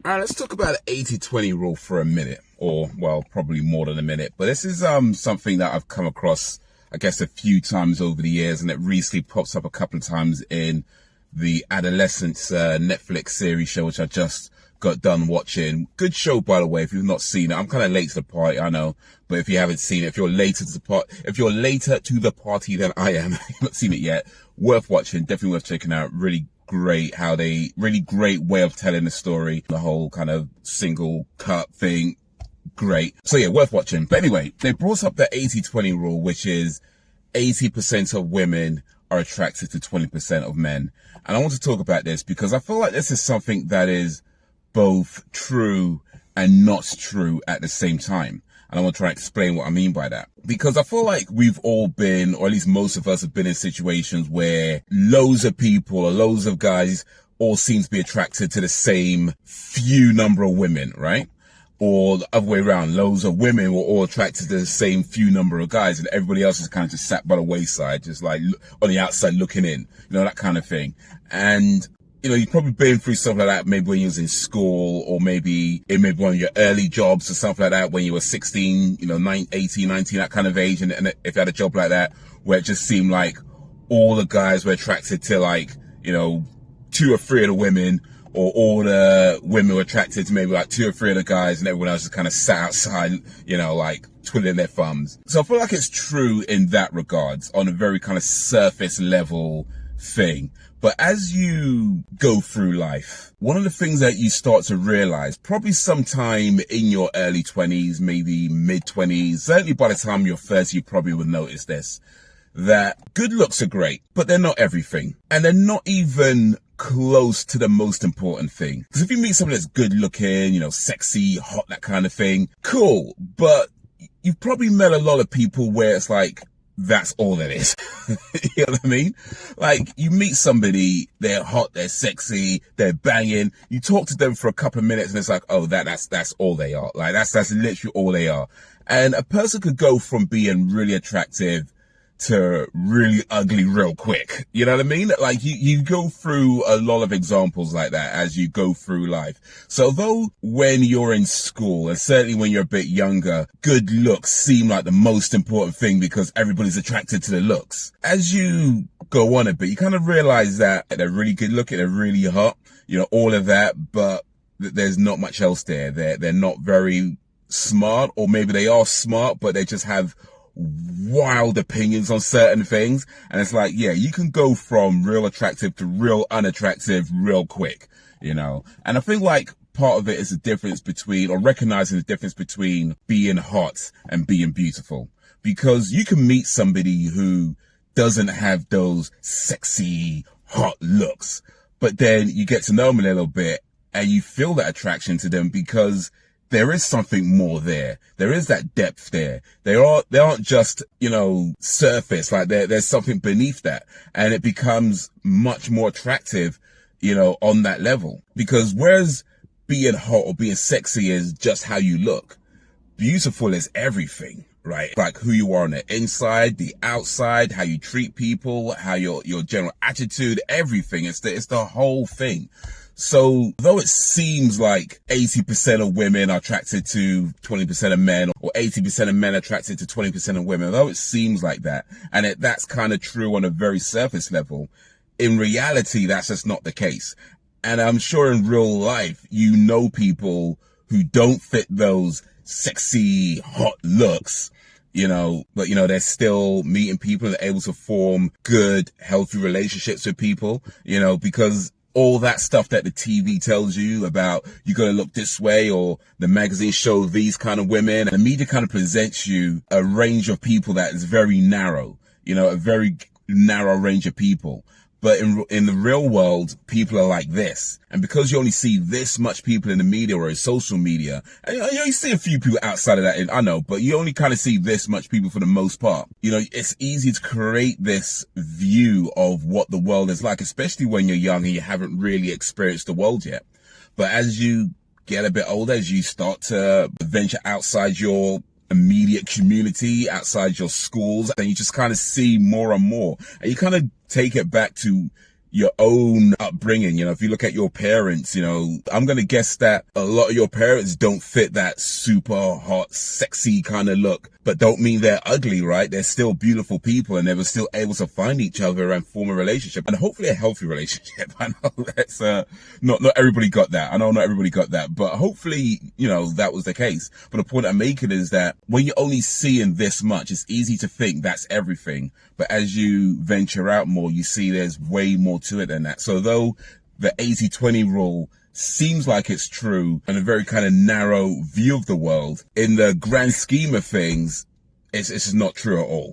All right, let's talk about the 80-20 rule for a minute, or, well, probably more than a minute. But this is something that I've come across, I guess, a few times over the years, and it recently pops up a couple of times in the Adolescence Netflix series show, which I just got done watching. Good show, by the way, if you've not seen it. I'm kind of late to the party, I know, but if you haven't seen it, if you're later to the party than I am, you've not seen it yet, worth watching, definitely worth checking out. Really great way of telling the story. The whole kind of single cut thing, great. So yeah, worth watching. But anyway, they brought up the 80-20 rule, which is 80% of women are attracted to 20% of men. And I want to talk about this because I feel like this is something that is both true and not true at the same time. And I want to try and explain what I mean by that. Because I feel like we've all been, or at least most of us have been in situations where loads of people or loads of guys all seem to be attracted to the same few number of women, right? Or the other way around, loads of women were all attracted to the same few number of guys, and everybody else is kind of just sat by the wayside, just like on the outside looking in, that kind of thing. And you've probably been through something like that maybe when you was in school, or maybe it may be one of your early jobs or something like that when you were 16, 18, 19, that kind of age. And if you had a job like that where it just seemed like all the guys were attracted to like, 2 or 3 of the women, or all the women were attracted to maybe like 2 or 3 of the guys, and everyone else just kind of sat outside, like twiddling their thumbs. So I feel like it's true in that regards, on a very kind of surface level thing. But as you go through life, one of the things that you start to realize, probably sometime in your early 20s, maybe mid 20s, certainly by the time you're 30, you probably would notice this, that good looks are great, but they're not everything. And they're not even close to the most important thing. Because if you meet someone that's good looking, sexy, hot, that kind of thing, cool. But you've probably met a lot of people where it's like, that's all it is. You know what I mean? Like, you meet somebody, they're hot, they're sexy, they're banging. You talk to them for a couple of minutes and it's like, oh, that's all they are. Like, that's literally all they are. And a person could go from being really attractive to really ugly real quick. You know what I mean? Like, you go through a lot of examples like that as you go through life. So though when you're in school, and certainly when you're a bit younger, good looks seem like the most important thing because everybody's attracted to the looks. As you go on a bit, you kind of realize that they're really good looking, they're really hot, all of that, but there's not much else there. They're not very smart, or maybe they are smart, but they just have wild opinions on certain things. And it's like, yeah, you can go from real attractive to real unattractive real quick, And I think like part of it is the difference between, or recognizing the difference between being hot and being beautiful. Because you can meet somebody who doesn't have those sexy, hot looks, but then you get to know them a little bit and you feel that attraction to them because there is something more there. There is that depth there. They aren't just, surface. Like there's something beneath that. And it becomes much more attractive, on that level. Because whereas being hot or being sexy is just how you look, beautiful is everything, right? Like who you are on the inside, the outside, how you treat people, how your general attitude, everything. It's the whole thing. So though it seems like 80% of women are attracted to 20% of men, or 80% of men are attracted to 20% of women, though it seems like that, and that's kind of true on a very surface level, in reality, that's just not the case. And I'm sure in real life, people who don't fit those sexy, hot looks, but they're still meeting people and able to form good, healthy relationships with people, because all that stuff that the TV tells you about, you got to look this way, or the magazine show these kind of women, and the media kind of presents you a range of people that is very narrow, a very narrow range of people. But in the real world, people are like this. And because you only see this much people in the media or in social media, and you see a few people outside of that, I know, but you only kind of see this much people for the most part. It's easy to create this view of what the world is like, especially when you're young and you haven't really experienced the world yet. But as you get a bit older, as you start to venture outside your immediate community, outside your schools, and you just kind of see more and more, and you kind of take it back to your own upbringing. You know, if you look at your parents, you know, I'm going to guess that a lot of your parents don't fit that super hot, sexy kind of look, but don't mean they're ugly, right? They're still beautiful people, and they were still able to find each other and form a relationship, and hopefully a healthy relationship. I know that's, not everybody got that. I know not everybody got that, but hopefully, you know, that was the case. But the point I'm making is that when you're only seeing this much, it's easy to think that's everything. But as you venture out more, you see there's way more to it than that. So though the 80-20 rule seems like it's true and a very kind of narrow view of the world, in the grand scheme of things, it's not true at all.